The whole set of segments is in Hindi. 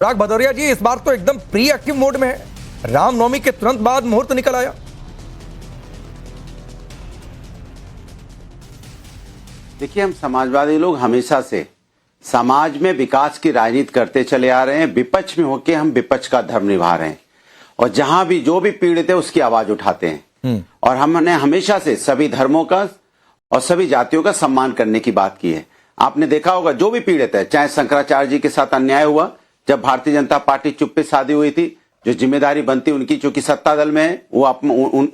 राग भदौरिया जी इस बार तो एकदम प्री एक्टिव मोड में है। रामनवमी के तुरंत बाद मुहूर्त निकल आया। देखिए, हम समाजवादी लोग हमेशा से समाज में विकास की राजनीति करते चले आ रहे हैं। विपक्ष में होकर हम विपक्ष का धर्म निभा रहे हैं और जहां भी जो भी पीड़ित है उसकी आवाज उठाते हैं। और हमने हमेशा से सभी धर्मों का और सभी जातियों का सम्मान करने की बात की है। आपने देखा होगा जो भी पीड़ित है, चाहे शंकराचार्य जी के साथ अन्याय हुआ, जब भारतीय जनता पार्टी चुप्पी साधी हुई थी, जो जिम्मेदारी बनती उनकी, चूंकि सत्ता दल में है, वो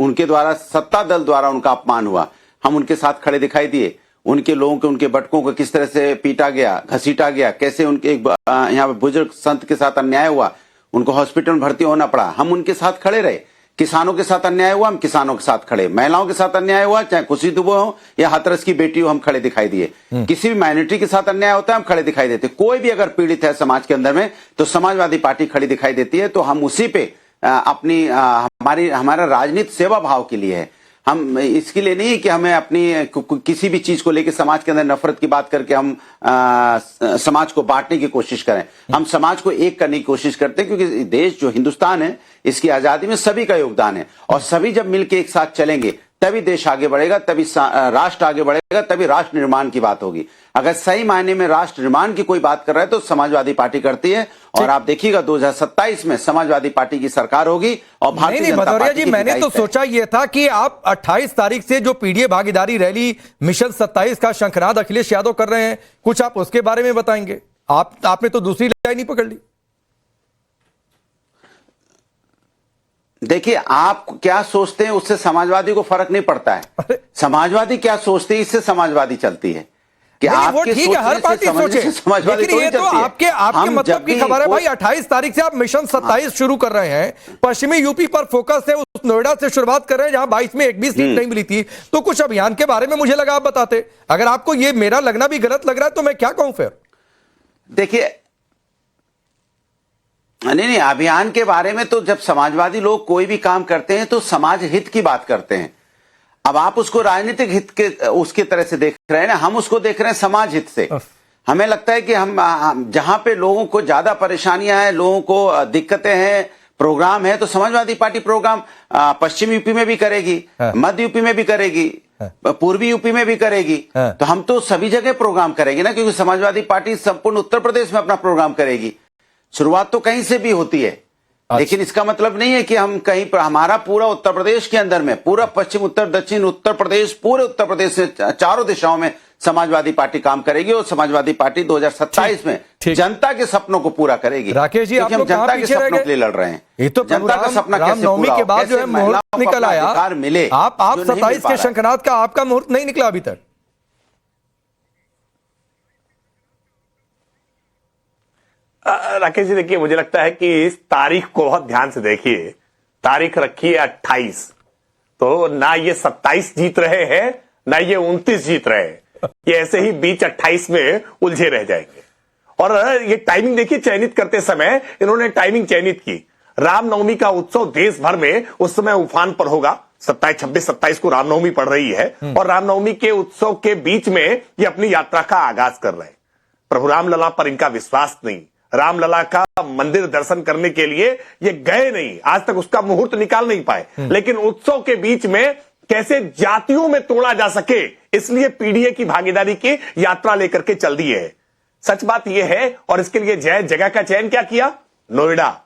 उनके द्वारा सत्ता दल द्वारा उनका अपमान हुआ, हम उनके साथ खड़े दिखाई दिए। उनके लोगों के, उनके बटकों को किस तरह से पीटा गया, घसीटा गया, कैसे उनके यहाँ बुजुर्ग संत के साथ अन्याय हुआ, उनको हॉस्पिटल में भर्ती होना पड़ा, हम उनके साथ खड़े रहे। किसानों के साथ अन्याय हुआ, हम किसानों के साथ खड़े। महिलाओं के साथ अन्याय हुआ, चाहे खुशी दुबे हो या हाथरस की बेटी हो, हम खड़े दिखाई दिए। किसी भी माइनॉरिटी के साथ अन्याय होता है, हम खड़े दिखाई देते। कोई भी अगर पीड़ित है समाज के अंदर में, तो समाजवादी पार्टी खड़ी दिखाई देती है। तो हम उसी पे हमारा राजनीति सेवा भाव के लिए है। हम इसके लिए नहीं कि हमें अपनी किसी भी चीज को लेकर समाज के अंदर नफरत की बात करके हम समाज को बांटने की कोशिश करें। हम समाज को एक करने की कोशिश करते हैं, क्योंकि देश जो हिंदुस्तान है, इसकी आजादी में सभी का योगदान है। और सभी जब मिलकर एक साथ चलेंगे तभी देश आगे बढ़ेगा, तभी राष्ट्र आगे बढ़ेगा, तभी राष्ट्र निर्माण की बात होगी। अगर सही मायने में राष्ट्र निर्माण की कोई बात कर रहा है तो समाजवादी पार्टी करती है। और आप देखिएगा 2027 में समाजवादी पार्टी की सरकार होगी और भारतीय जनता पार्टी की। मैंने तो सोचा यह था कि आप 28 तारीख से जो पीडीए भागीदारी रैली मिशन 27 का शंखनाद अखिलेश यादव कर रहे हैं, कुछ आप उसके बारे में बताएंगे। आपने तो दूसरी लाइन ही पकड़ ली। देखिए, आप क्या सोचते हैं उससे समाजवादी को फर्क नहीं पड़ता है। समाजवादी क्या सोचते हैं इससे समाजवादी चलती है। कि आपके ठीक है, हर पार्टी सोचे, लेकिन ये तो आपके मतलब की खबर है भाई। 28 तारीख से आप मिशन 27 शुरू कर रहे हैं, पश्चिमी यूपी पर फोकस है, उस नोएडा से शुरुआत कर रहे हैं जहां 22 में एक भी सीट नहीं मिली थी। तो कुछ अभियान के बारे में मुझे लगा आप बताते। अगर आपको ये मेरा लगना भी गलत लग रहा है तो मैं क्या कहूं फिर। देखिए, नहीं, अभियान के बारे में तो जब समाजवादी लोग कोई भी काम करते हैं तो समाज हित की बात करते हैं। अब आप उसको राजनीतिक हित के उसकी तरह से देख रहे हैं ना, हम उसको देख रहे हैं समाज हित से। हमें लगता है कि हम जहां पे लोगों को ज्यादा परेशानियां हैं, लोगों को दिक्कतें हैं, प्रोग्राम है, तो समाजवादी पार्टी प्रोग्राम पश्चिम यूपी में भी करेगी, मध्य यूपी में भी करेगी, पूर्वी यूपी में भी करेगी। तो हम तो सभी जगह प्रोग्राम करेंगे ना, क्योंकि समाजवादी पार्टी संपूर्ण उत्तर प्रदेश में अपना प्रोग्राम करेगी। शुरुआत तो कहीं से भी होती है। लेकिन इसका मतलब नहीं है कि हम कहीं पर, हमारा पूरा उत्तर प्रदेश के अंदर में, पूरा पश्चिम उत्तर दक्षिण उत्तर प्रदेश, पूरे उत्तर प्रदेश में चारों दिशाओं में समाजवादी पार्टी काम करेगी। और समाजवादी पार्टी 2027 में जनता के सपनों को पूरा करेगी। राकेश जी, आप हम जनता के सपनों के लिए लड़ रहे हैं। ये तो जनता का सपना कैसे पूरा हो, के बाद जो है मुहूर्त निकल आया, मिले। आप 27 के शंखनाद का आपका मुहूर्त नहीं निकला अभी तक। राकेश जी, देखिए, मुझे लगता है कि इस तारीख को बहुत ध्यान से देखिए। तारीख रखी है 28, तो ना ये 27 जीत रहे हैं, ना ये 29 जीत रहे हैं। ये ऐसे ही बीच 28 में उलझे रह जाएंगे। और ये टाइमिंग देखिए, चयनित करते समय इन्होंने टाइमिंग चयनित की। रामनवमी का उत्सव देश भर में उस समय उफान पर होगा। 27, 26, 27 को रामनवमी पड़ रही है और रामनवमी के उत्सव के बीच में ये अपनी यात्रा का आगाज कर रहे हैं। प्रभु रामलला पर इनका विश्वास नहीं, रामलला का मंदिर दर्शन करने के लिए ये गए नहीं, आज तक उसका मुहूर्त निकाल नहीं पाए। लेकिन उत्सव के बीच में कैसे जातियों में तोड़ा जा सके, इसलिए पीडीए की भागीदारी की यात्रा लेकर के चल दिए है। सच बात यह है। और इसके लिए जगह का चयन क्या किया? नोएडा।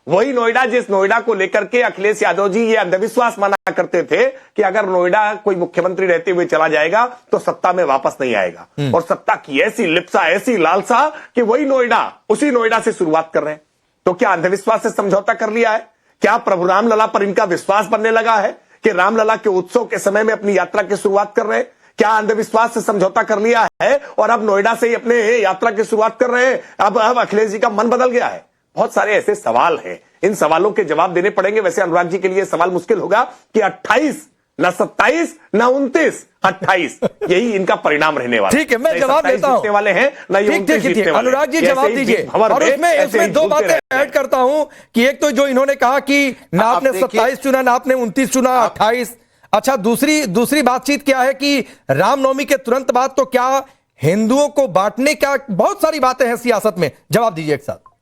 वही नोएडा जिस नोएडा को लेकर के अखिलेश यादव जी ये अंधविश्वास माना करते थे कि अगर नोएडा कोई मुख्यमंत्री रहते हुए चला जाएगा तो सत्ता में वापस नहीं आएगा। और सत्ता की ऐसी लिप्सा, ऐसी लालसा कि वही नोएडा, उसी नोएडा से शुरुआत कर रहे हैं। तो क्या अंधविश्वास से समझौता कर लिया है? क्या प्रभु रामलला पर इनका विश्वास बनने लगा है कि रामलला के उत्सव के समय में अपनी यात्रा की शुरुआत कर रहे हैं? क्या अंधविश्वास से समझौता कर लिया है और अब नोएडा से ही अपने यात्रा की शुरुआत कर रहे हैं? अब अखिलेश जी का मन बदल गया है? बहुत सारे ऐसे सवाल हैं, इन सवालों के जवाब देने पड़ेंगे। वैसे अनुराग जी के लिए सवाल मुश्किल होगा कि 28 ना 27 ना 29, 28 यही इनका परिणाम रहने वाला। ठीक है, मैं जवाब देता हूं वाले हैं ना ये 29 जीतने वाले। अनुराग जी जवाब दीजिए। और उसमें दो बातें ऐड करता हूं कि एक तो जो इन्होंने कहा कि ना आपने 27 चुना, ना आपने 29 चुना, 28। अच्छा, दूसरी बातचीत क्या है कि रामनवमी के तुरंत बाद तो क्या हिंदुओं को बांटने का, बहुत सारी बातें हैं सियासत में। जवाब दीजिए एक साथ।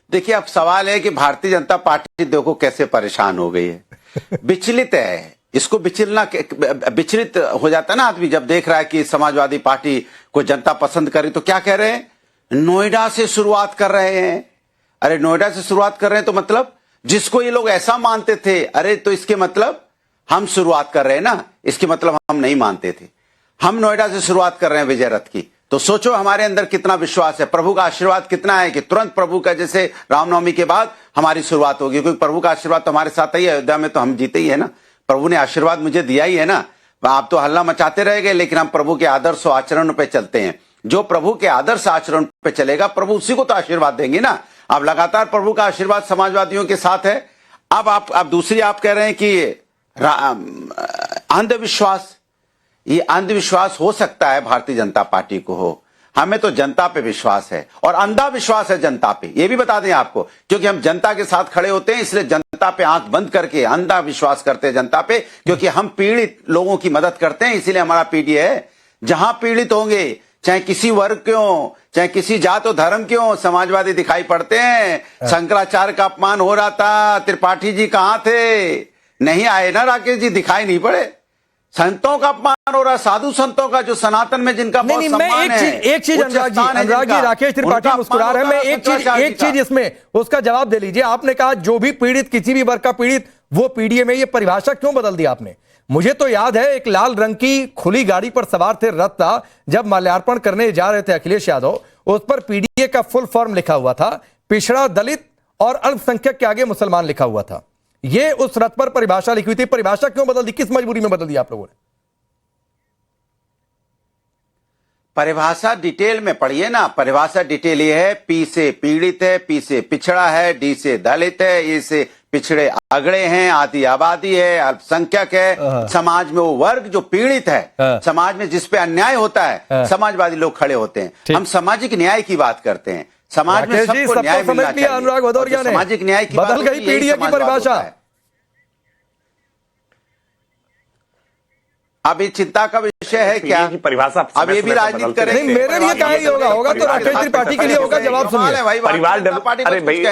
देखिए, अब सवाल है कि भारतीय जनता पार्टी देखो कैसे परेशान हो गई है, विचलित है। इसको विचलित हो जाता है ना आदमी जब देख रहा है कि समाजवादी पार्टी को जनता पसंद करे। तो क्या कह रहे हैं, नोएडा से शुरुआत कर रहे हैं। अरे नोएडा से शुरुआत कर रहे हैं तो मतलब जिसको ये लोग ऐसा मानते थे, अरे तो इसके मतलब हम शुरुआत कर रहे हैं ना, इसके मतलब हम नहीं मानते थे। हम नोएडा से शुरुआत कर रहे हैं विजय रथ की। तो सोचो हमारे अंदर कितना विश्वास है, प्रभु का आशीर्वाद कितना है कि तुरंत प्रभु का जैसे रामनवमी के बाद हमारी शुरुआत होगी, क्योंकि प्रभु का आशीर्वाद तो हमारे साथ ही है। अयोध्या में तो हम जीते ही है ना, प्रभु ने आशीर्वाद मुझे दिया ही है ना। आप तो हल्ला मचाते रहेंगे, लेकिन हम प्रभु के आदर्श और आचरण पे चलते हैं। जो प्रभु के आदर्श आचरण पे चलेगा, प्रभु उसी को तो आशीर्वाद देंगे ना। अब लगातार प्रभु का आशीर्वाद समाजवादियों के साथ है। अब दूसरी आप कह रहे हैं कि अंधविश्वास, ये अंधविश्वास हो सकता है भारतीय जनता पार्टी को हो, हमें तो जनता पे विश्वास है और अंधा विश्वास है जनता पे। ये भी बता दें आपको, क्योंकि हम जनता के साथ खड़े होते हैं, इसलिए जनता पे आंख बंद करके अंधा विश्वास करते हैं जनता पे, क्योंकि हम पीड़ित लोगों की मदद करते हैं। इसीलिए हमारा पीडीए है। जहां पीड़ित होंगे, चाहे किसी वर्ग क्यों, चाहे किसी जात और धर्म क्यों, समाजवादी दिखाई पड़ते हैं। शंकराचार्य का अपमान हो रहा था, त्रिपाठी जी कहां थे? नहीं आए ना राकेश जी, दिखाई नहीं पड़े। संतों का अपमान हो रहा, साधु संतों का, जो सनातन में जिनका बहुत सम्मान है। एक चीज अनुराग जी, राकेश त्रिपाठी मुस्कुरा रहे हैं, मैं एक चीज इसमें उसका जवाब दे लीजिए। आपने कहा जो भी पीड़ित, किसी भी वर्ग का पीड़ित, वो पीडीए में, ये परिभाषा क्यों बदल दी आपने? मुझे तो याद है एक लाल रंग की खुली गाड़ी पर सवार थे, रथ था, जब माल्यार्पण करने जा रहे थे अखिलेश यादव, उस पर पीडीए का फुल फॉर्म लिखा हुआ था, पिछड़ा, दलित और अल्पसंख्यक के आगे मुसलमान लिखा हुआ था। ये उस रथ पर परिभाषा लिखी हुई थी। परिभाषा क्यों बदल दी, किस मजबूरी में बदल दी आप लोगों ने? परिभाषा डिटेल में पढ़िए ना। परिभाषा डिटेल ये है, पी से पीड़ित है, पी से पिछड़ा है, डी से दलित है, ए से पिछड़े अगड़े हैं, आदि आबादी है, अल्पसंख्यक है। समाज में वो वर्ग जो पीड़ित है, समाज में जिस पे अन्याय होता है, समाजवादी लोग खड़े होते हैं। हम सामाजिक न्याय की बात करते हैं। समाज में सबको न्याय मिलना चाहिए। अनुराग भदौरिया ने सामाजिक न्याय की बदल गई पीडीए की परिभाषा। अब ये चिंता का विषय है क्या की परिभाषा? अब ये भी राजनीति करेंगे? नहीं, मेरे लिए कहा होगा तो राकेश त्रिपाठी के लिए होगा। जवाब सुनिए। परिवार, अरे भाई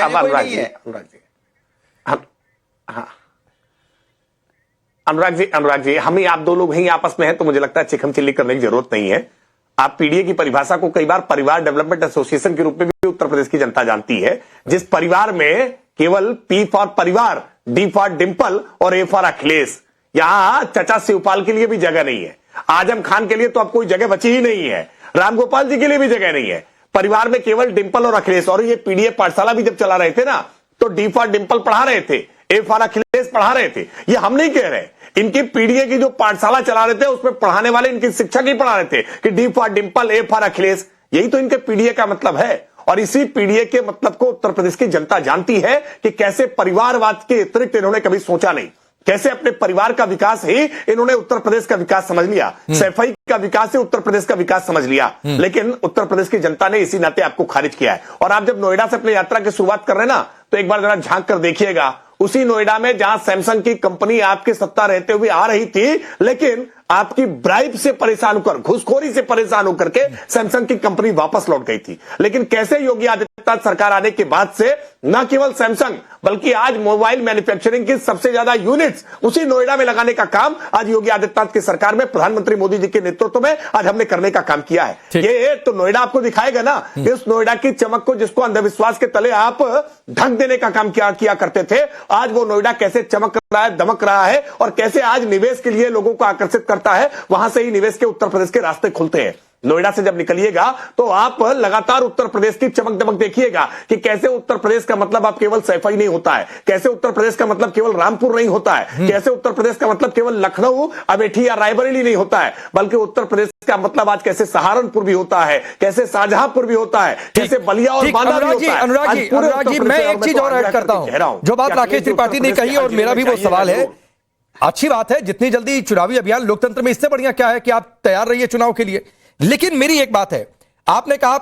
अनुराग जी, अनुराग जी, हम ही आप दो लोग ही आपस में हैं, तो मुझे लगता है चिकम चिल्ली करने की जरूरत नहीं है। आप पीडीए की परिभाषा को कई बार परिवार डेवलपमेंट एसोसिएशन के रूप में भी उत्तर प्रदेश की जनता जानती है, जिस परिवार में केवल पी फॉर परिवार, डी फॉर डिंपल और ए फॉर अखिलेश। यहां चचा शिवपाल के लिए भी जगह नहीं है, आजम खान के लिए तो अब कोई जगह बची ही नहीं है, रामगोपाल जी के लिए भी जगह नहीं है। परिवार में केवल डिंपल और अखिलेश। और ये पीडीए पाठशाला भी जब चला रहे थे ना, तो डी फॉर डिंपल पढ़ा रहे थे, ए फॉर अखिलेश पढ़ा रहे थे। ये हम नहीं कह रहे, इनकी पीडीए की जो पाठशाला चला रहे थे उसमें पढ़ाने वाले इनके शिक्षक ही पढ़ा रहे थे कि D for Dimple, A for Akhilesh. यही तो इनके पीडीए का मतलब है। और इसी पीडीए के मतलब को उत्तर प्रदेश की जनता जानती है कि कैसे परिवारवाद के अतिरिक्त इन्होंने कभी सोचा नहीं, कैसे अपने परिवार का विकास ही इन्होंने उत्तर प्रदेश का विकास समझ लिया, सैफई का विकास ही उत्तर प्रदेश का विकास समझ लिया। लेकिन उत्तर प्रदेश की जनता ने इसी नाते आपको खारिज किया है। और आप जब नोएडा से अपनी यात्रा की शुरुआत कर रहे हैं ना, तो एक बार जरा झांक कर देखिएगा, उसी नोएडा में जहां सैमसंग की कंपनी आपके सत्ता रहते हुए आ रही थी, लेकिन आपकी ब्राइब से परेशान होकर, घुसखोरी से परेशान होकर के सैमसंग की कंपनी वापस लौट गई थी। लेकिन कैसे योगी आदित्यनाथ सरकार आने के बाद से न केवल सैमसंग बल्कि आज मोबाइल मैन्युफैक्चरिंग की सबसे ज्यादा यूनिट्स उसी नोएडा में लगाने का काम आज योगी आदित्यनाथ की सरकार में प्रधानमंत्री मोदी जी के नेतृत्व में आज हमने करने का काम किया है। ये तो नोएडा आपको दिखाएगा ना, इस नोएडा की चमक को, जिसको अंधविश्वास के तले आप ढक देने का काम किया करते थे, आज वो नोएडा कैसे चमक रहा है, दमक रहा है, और कैसे आज निवेश के लिए लोगों को आकर्षित करता है। वहां से ही निवेश के उत्तर प्रदेश के रास्ते खुलते हैं। नोएडा से जब निकलिएगा तो आप लगातार उत्तर प्रदेश की चमक दमक देखिएगा कि कैसे उत्तर प्रदेश का मतलब आप केवल सैफई नहीं होता है, कैसे उत्तर प्रदेश का मतलब केवल रामपुर नहीं होता है, कैसे उत्तर प्रदेश का मतलब केवल लखनऊ, अमेठी या रायबरेली नहीं होता है, बल्कि उत्तर प्रदेश का मतलब आज कैसे सहारनपुर भी होता है, कैसे शाहजहांपुर भी होता है, कैसे बलिया और बांदा भी होता है। अनुराग जी, मैं एक चीज और ऐड करता हूं, जो बात राकेश त्रिपाठी ने कही, और मेरा भी वो सवाल है। अच्छी बात है, जितनी जल्दी चुनावी अभियान, लोकतंत्र में इससे बढ़िया क्या है कि आप तैयार रहिए चुनाव के लिए। लेकिन मेरी एक बात है, आपने कहा